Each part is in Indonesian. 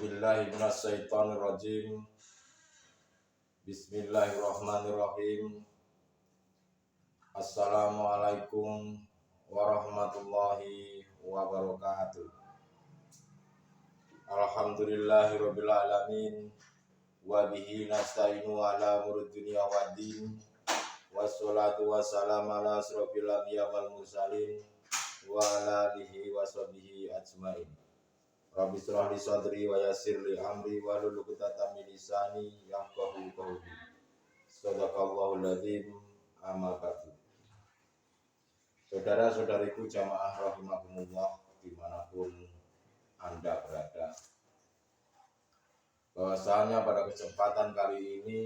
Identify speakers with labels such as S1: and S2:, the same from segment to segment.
S1: A'udzubillahi minasyaitonirrajim. Bismillahirrahmanirrahim. Assalamualaikum warahmatullahi wabarakatuh. Alhamdulillahirabbil alamin wa bihi nasta'inu ala umuri dunya waddin. Wassalatu wassalamu ala asrofil anbiya wal mursalin wa ala alihi wa sahbihi ajmain. Rabbi shrah li sadri wa yassir li amri wahlul 'uqdatam min lisani yafqahu qawli. Shadaqallahul adzim. Amma ba'du. Saudara-saudariku jamaah rahimakumullah dimanapun Anda berada, bahwasanya pada kesempatan kali ini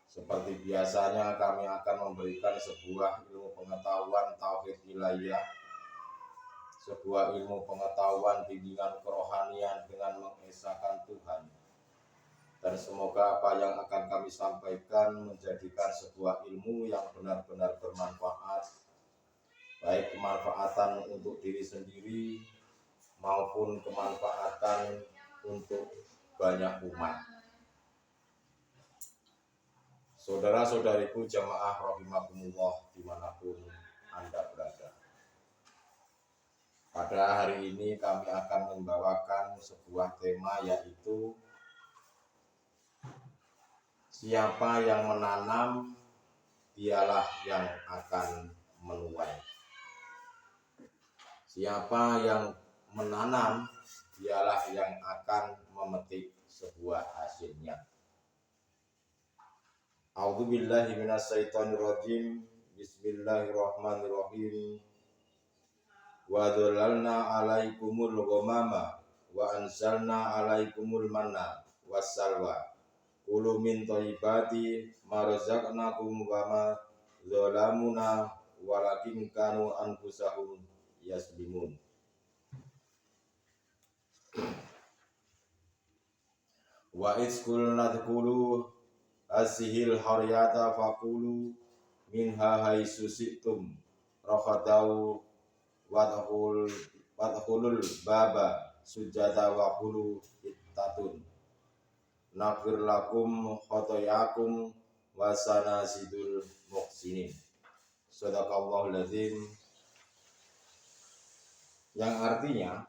S1: seperti biasanya kami akan memberikan sebuah ilmu pengetahuan tauhid ilahiyah, sebuah ilmu pengetahuan bimbingan kerohanian dengan mengesahkan Tuhan. Dan semoga apa yang akan kami sampaikan menjadikan sebuah ilmu yang benar-benar bermanfaat, baik kemanfaatan untuk diri sendiri maupun kemanfaatan untuk banyak umat. Saudara-saudariku jamaah rahimakumullah dimanapun Anda berada, pada hari ini kami akan membawakan sebuah tema, yaitu siapa yang menanam, dialah yang akan menuai. Siapa yang menanam, dialah yang akan memetik sebuah hasilnya. A'udzubillahi minasyaitonirrajim. Bismillahirrahmanirrahim. Wa dhalalna 'alaikumul ghamama wa anzalna 'alaikumul manna wassalwa kulu min thayyibati ma razaqnakum wa ma zalamuna walakin kanu anfusahum yazlimun. Wa isqulna dkhulu asihil haryata faqulu minha haitsu syi'tum rakhadau wadkhulul baba sujada wa qulu ittatun nafir lakum khotoyakum wasana sidul muhsinin. Shadaqallahul adzim. Yang artinya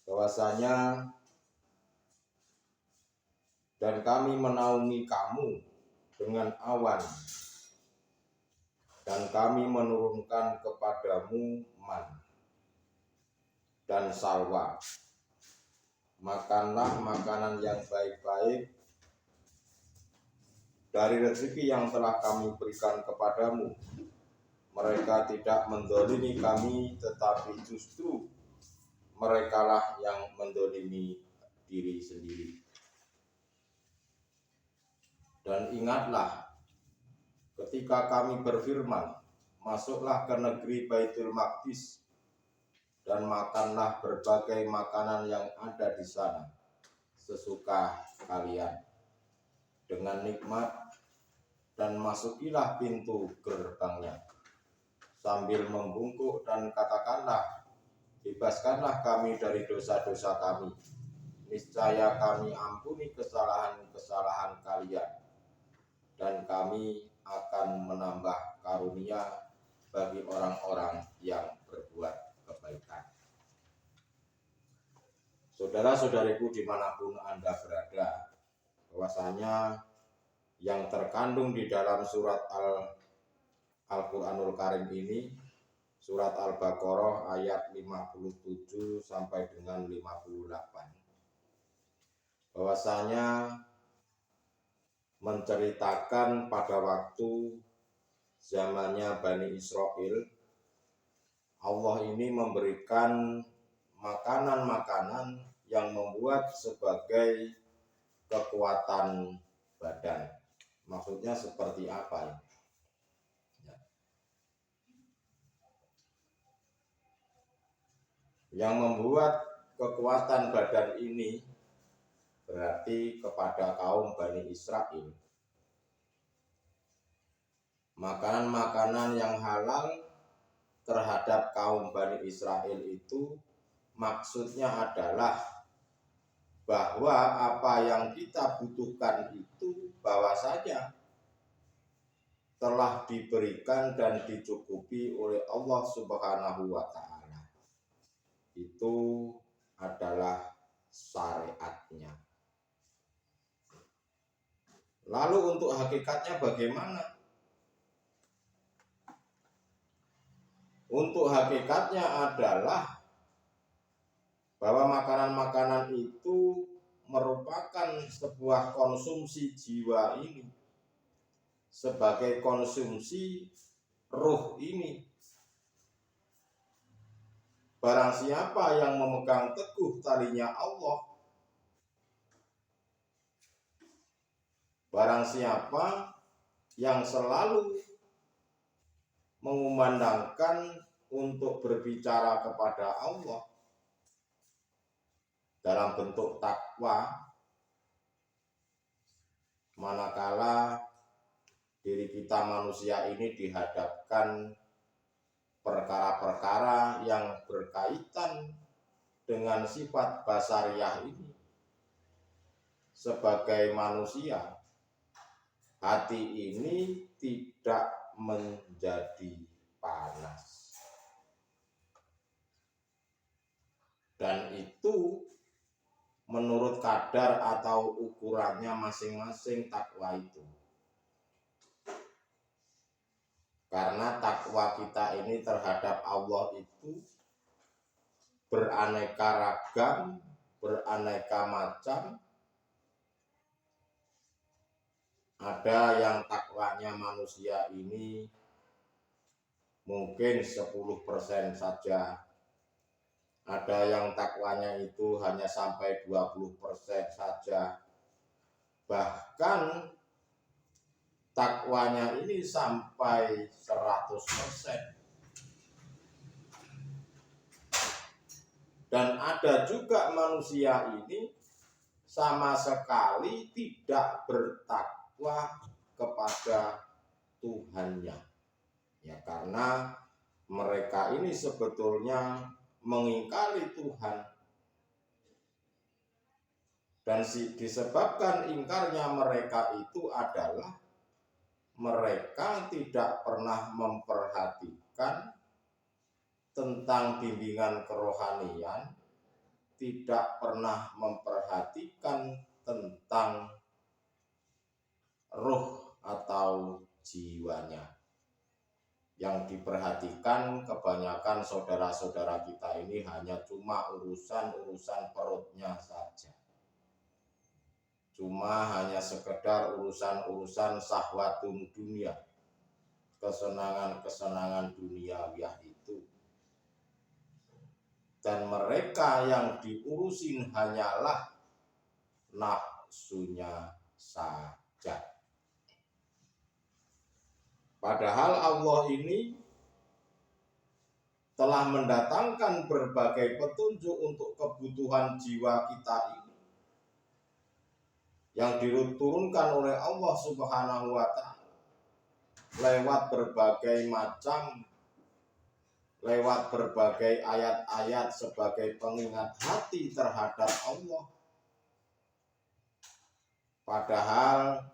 S1: bahwasanya dan kami menaungi kamu dengan awan dan kami menurunkan kepadamu man dan salwa. Makanlah makanan yang baik-baik dari rezeki yang telah kami berikan kepadamu. Mereka tidak mendolimi kami, tetapi justru merekalah yang mendolimi diri sendiri. Dan ingatlah ketika kami berfirman, masuklah ke negeri Baitul Maqdis dan makanlah berbagai makanan yang ada di sana sesuka kalian dengan nikmat, dan masukilah pintu gerbangnya sambil membungkuk dan katakanlah, bebaskanlah kami dari dosa-dosa kami, niscaya kami ampuni kesalahan-kesalahan kalian, dan kami akan menambah karunia bagi orang-orang yang berbuat kebaikan. Saudara-saudariku dimanapun Anda berada, bahwasanya yang terkandung di dalam surat Al-Quranul Karim ini, surat Al-Baqarah ayat 57 sampai dengan 58, bahwasanya menceritakan pada waktu zamannya Bani Israel, Allah ini memberikan makanan-makanan yang membuat sebagai kekuatan badan. Maksudnya seperti apa ini? Yang membuat kekuatan badan ini berarti kepada kaum Bani Israel. Makanan-makanan yang halal terhadap kaum Bani Israel itu maksudnya adalah bahwa apa yang kita butuhkan itu bahwa saja telah diberikan dan dicukupi oleh Allah Subhanahu wa Ta'ala. Itu adalah syariatnya. Lalu untuk hakikatnya bagaimana? Untuk hakikatnya adalah bahwa makanan-makanan itu merupakan sebuah konsumsi jiwa ini, sebagai konsumsi ruh ini. Barang siapa yang memegang teguh talinya Allah, barang siapa yang selalu mengumandangkan untuk berbicara kepada Allah dalam bentuk takwa, manakala diri kita manusia ini dihadapkan perkara-perkara yang berkaitan dengan sifat basariah ini. Sebagai manusia, hati ini tidak menjadi panas, dan itu menurut kadar atau ukurannya masing-masing takwa itu. Karena takwa kita ini terhadap Allah itu beraneka ragam, beraneka macam. Ada yang takwanya manusia ini mungkin 10% saja. Ada yang takwanya itu hanya sampai 20% saja. Bahkan takwanya ini sampai 100%. Dan ada juga manusia ini sama sekali tidak bertakwa kepada Tuhannya. Ya, karena mereka ini sebetulnya mengingkari Tuhan. Dan disebabkan ingkarnya mereka itu adalah mereka tidak pernah memperhatikan tentang bimbingan kerohanian, tidak pernah memperhatikan tentang ruh atau jiwanya. Yang diperhatikan kebanyakan saudara-saudara kita ini hanya cuma urusan-urusan perutnya saja. Cuma hanya sekedar urusan-urusan syahwatun dunia, kesenangan-kesenangan duniawiah itu. Dan mereka yang diurusin hanyalah nafsunya saja. Padahal Allah ini telah mendatangkan berbagai petunjuk untuk kebutuhan jiwa kita ini, yang diturunkan oleh Allah Subhanahu wa Ta'ala lewat berbagai macam, lewat berbagai ayat-ayat sebagai pengingat hati terhadap Allah. Padahal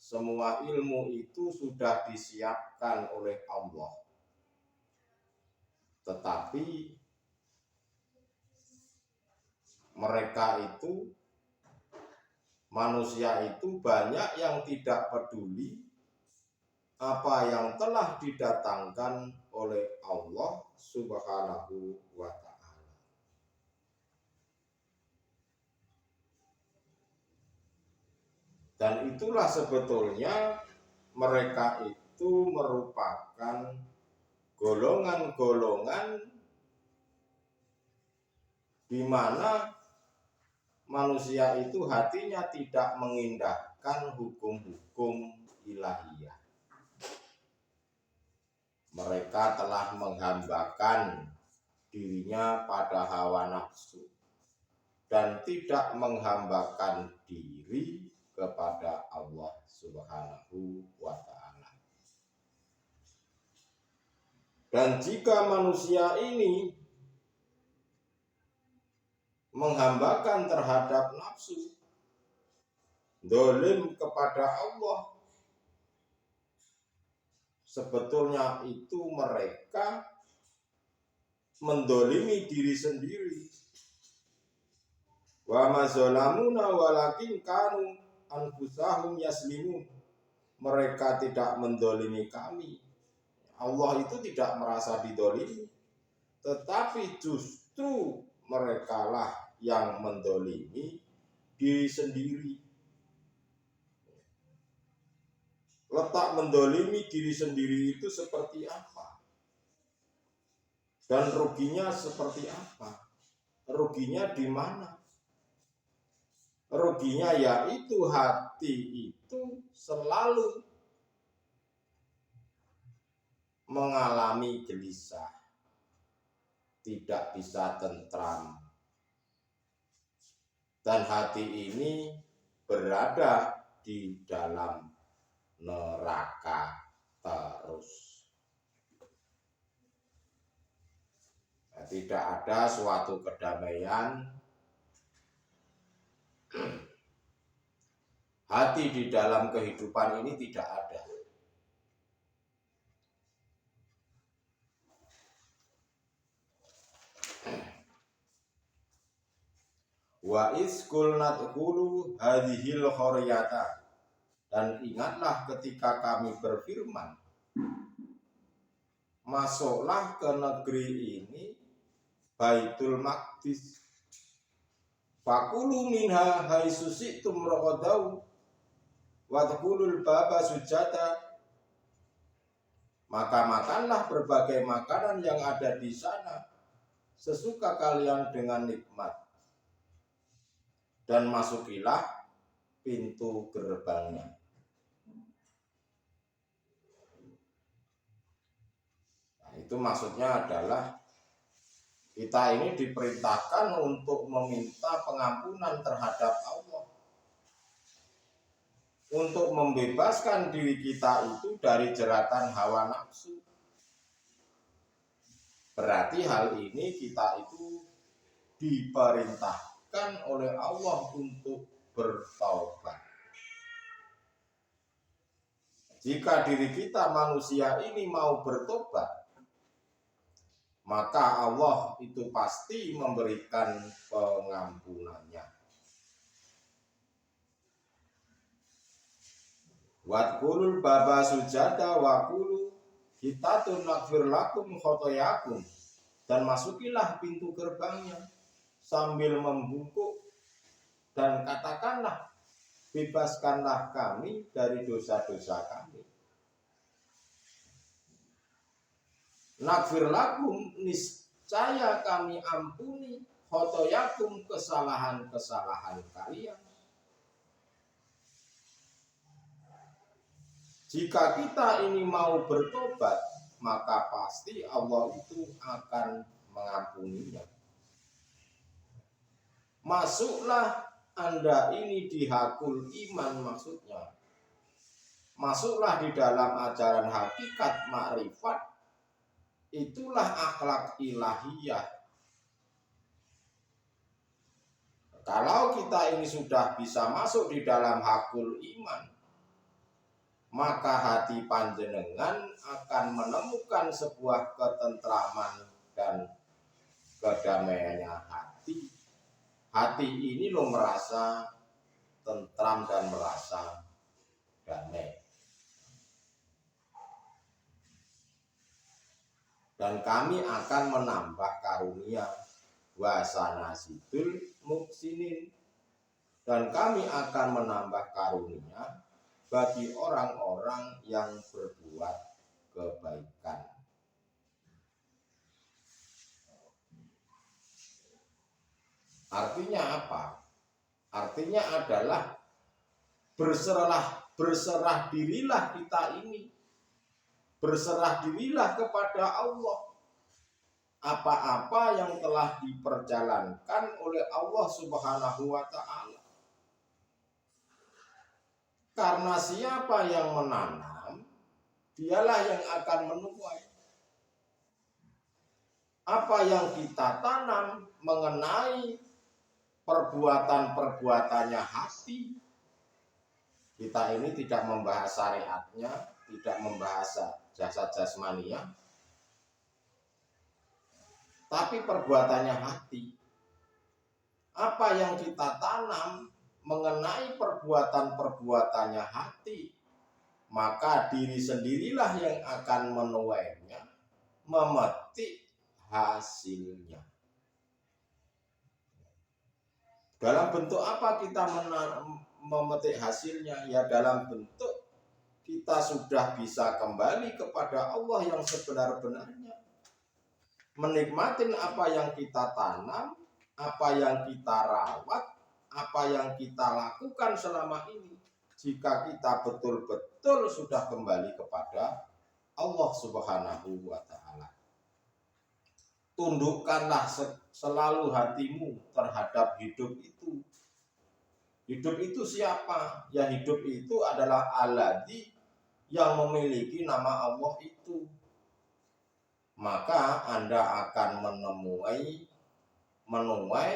S1: semua ilmu itu sudah disiapkan oleh Allah. Tetapi mereka itu, manusia itu banyak yang tidak peduli apa yang telah didatangkan oleh Allah Subhanahu wa Ta'ala. Dan itulah sebetulnya mereka itu merupakan golongan-golongan di mana manusia itu hatinya tidak mengindahkan hukum-hukum ilahiyah. Mereka telah menghambakan dirinya pada hawa nafsu dan tidak menghambakan diri kepada Allah Subhanahu wa Ta'ala. Dan jika manusia ini menghambakan terhadap nafsu, dolim kepada Allah, sebetulnya itu mereka mendolimi diri sendiri. Wa mazolamuna walakin kanu anfusahum yaslimun. Mereka tidak mendolimi kami. Allah itu tidak merasa didolimi, tetapi justru merekalah yang mendolimi diri sendiri. Letak mendolimi diri sendiri itu seperti apa? Dan ruginya seperti apa? Ruginya di mana? Ruginya yaitu hati itu selalu mengalami gelisah, tidak bisa tentram, dan hati ini berada di dalam neraka terus. Nah, tidak ada suatu kedamaian hati di dalam kehidupan ini, tidak ada. Wa iskul nadkhulu hadhil qaryata, dan ingatlah ketika kami berfirman, masuklah ke negeri ini, Baitul Maqdis, fakulu minha haitsu syi'tum raqadau wadkhulul baba sujada, maka makanlah berbagai makanan yang ada di sana sesuka kalian dengan nikmat, dan masukilah pintu gerbangnya. Nah, itu maksudnya adalah kita ini diperintahkan untuk meminta pengampunan terhadap Allah, untuk membebaskan diri kita itu dari jeratan hawa nafsu. Berarti hal ini kita itu diperintahkan oleh Allah untuk bertaubat. Jika diri kita manusia ini mau bertobat, maka Allah itu pasti memberikan pengampunannya. Wadkhulul baba sujada wa qulu hitatun naghfir lakum khotoyakum, dan masukilah pintu gerbangnya sambil membungkuk dan katakanlah, bebaskanlah kami dari dosa-dosa kami. Naghfir lakum, niscaya kami ampuni, khotoyakum, kesalahan-kesalahan kalian. Jika kita ini mau bertobat, maka pasti Allah itu akan mengampuninya. Masuklah Anda ini di hakul iman, maksudnya masuklah di dalam ajaran hakikat makrifat. Itulah akhlak ilahiyah. Kalau kita ini sudah bisa masuk di dalam hakul iman, maka hati panjenengan akan menemukan sebuah ketentraman dan kedamaiannya hati. Hati ini lo merasa tentram dan merasa damai. Dan kami akan menambah karunia wasana sidul muksinin, dan kami akan menambah karunia bagi orang-orang yang berbuat kebaikan. Artinya apa? Artinya adalah berserah dirilah kita ini. Berserah dirilah kepada Allah. Apa-apa yang telah diperjalankan oleh Allah Subhanahu wa ta'ala. Karena siapa yang menanam, dialah yang akan menuai. Apa yang kita tanam mengenai perbuatan-perbuatannya hati. Kita ini tidak membahas syariatnya, tidak membahas jasad jasmania, tapi perbuatannya hati. Apa yang kita tanam mengenai perbuatan-perbuatannya hati, maka diri sendirilah yang akan menuainya, memetik hasilnya. Dalam bentuk apa kita memetik hasilnya? Ya dalam bentuk kita sudah bisa kembali kepada Allah yang sebenar-benarnya, menikmati apa yang kita tanam, apa yang kita rawat, apa yang kita lakukan selama ini. Jika kita betul-betul sudah kembali kepada Allah Subhanahu wa Ta'ala, tundukkanlah selalu hatimu terhadap hidup itu. Hidup itu siapa? Ya hidup itu adalah Alladzi yang memiliki nama Allah itu. Maka Anda akan menuai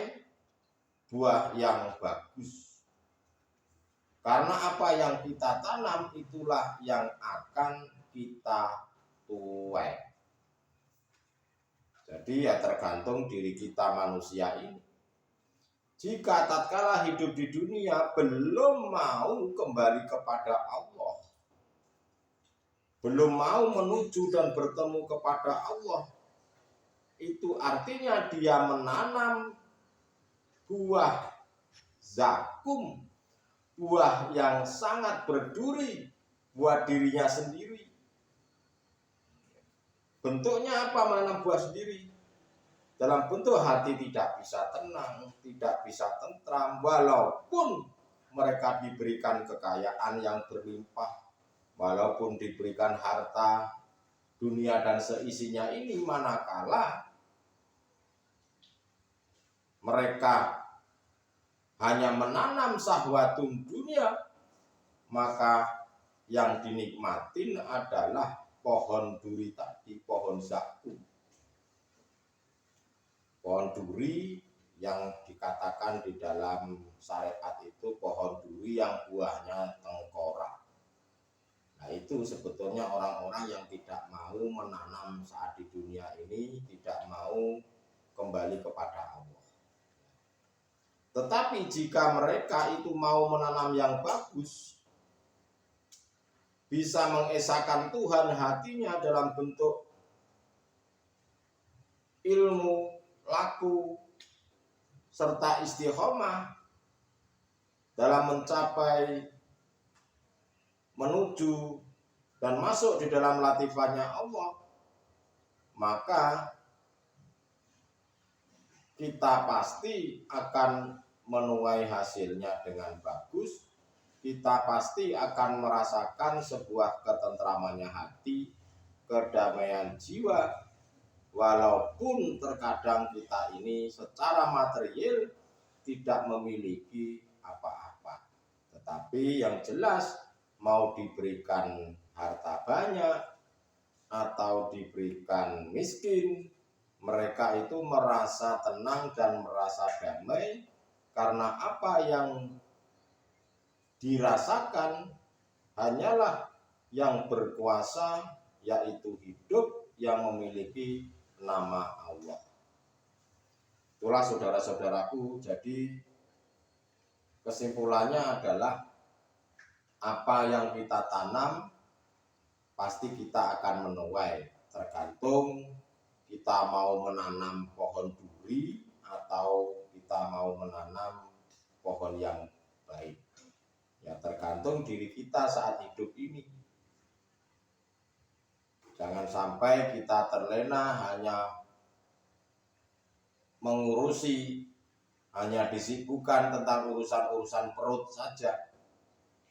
S1: buah yang bagus. Karena apa yang kita tanam itulah yang akan kita tuai. Jadi ya tergantung diri kita manusia ini. Jika tatkala hidup di dunia belum mau kembali kepada Allah, belum mau menuju dan bertemu kepada Allah, itu artinya dia menanam buah zakum, buah yang sangat berduri buat dirinya sendiri. Bentuknya apa menanam buah sendiri? Dalam bentuk hati tidak bisa tenang, tidak bisa tentram, walaupun mereka diberikan kekayaan yang berlimpah, walaupun diberikan harta dunia dan seisinya ini, manakala mereka hanya menanam syahwatun dunia, maka yang dinikmatin adalah pohon duri tadi, pohon zakum. Pohon duri yang dikatakan di dalam syariat itu pohon duri yang buahnya tengkorak. Nah itu sebetulnya orang-orang yang tidak mau menanam saat di dunia ini, tidak mau kembali kepada Allah. Tetapi jika mereka itu mau menanam yang bagus, bisa mengesahkan Tuhan hatinya dalam bentuk ilmu, laku, serta istiqomah dalam mencapai, menuju dan masuk di dalam latifahnya Allah, maka kita pasti akan menuai hasilnya dengan bagus. Kita pasti akan merasakan sebuah ketentramannya hati, kedamaian jiwa, walaupun terkadang kita ini secara material tidak memiliki apa-apa. Tetapi yang jelas mau diberikan harta banyak atau diberikan miskin, mereka itu merasa tenang dan merasa damai karena apa yang dirasakan hanyalah yang berkuasa, yaitu hidup yang memiliki nama Allah. Itulah saudara-saudaraku, jadi kesimpulannya adalah apa yang kita tanam pasti kita akan menuai, tergantung kita mau menanam pohon duri atau kita mau menanam pohon yang baik. Ya tergantung diri kita saat hidup ini. Jangan sampai kita terlena hanya mengurusi, hanya disibukkan tentang urusan-urusan perut saja,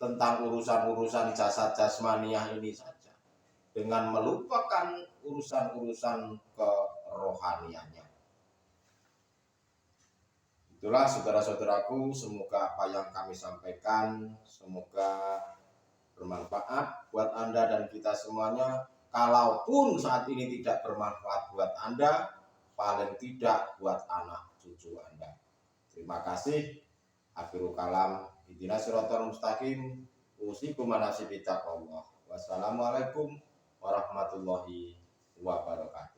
S1: tentang urusan-urusan jasad jasmaniah ini saja, dengan melupakan urusan-urusan kerohaniannya. Itulah saudara-saudaraku, semoga apa yang kami sampaikan semoga bermanfaat buat Anda dan kita semuanya. Kalaupun saat ini tidak bermanfaat buat Anda, paling tidak buat anak cucu Anda. Terima kasih. Akhirul kalam. Ihdinas siratal mustaqim. Usikum wa nafsi bittaqwallah. Wassalamualaikum warahmatullahi wabarakatuh.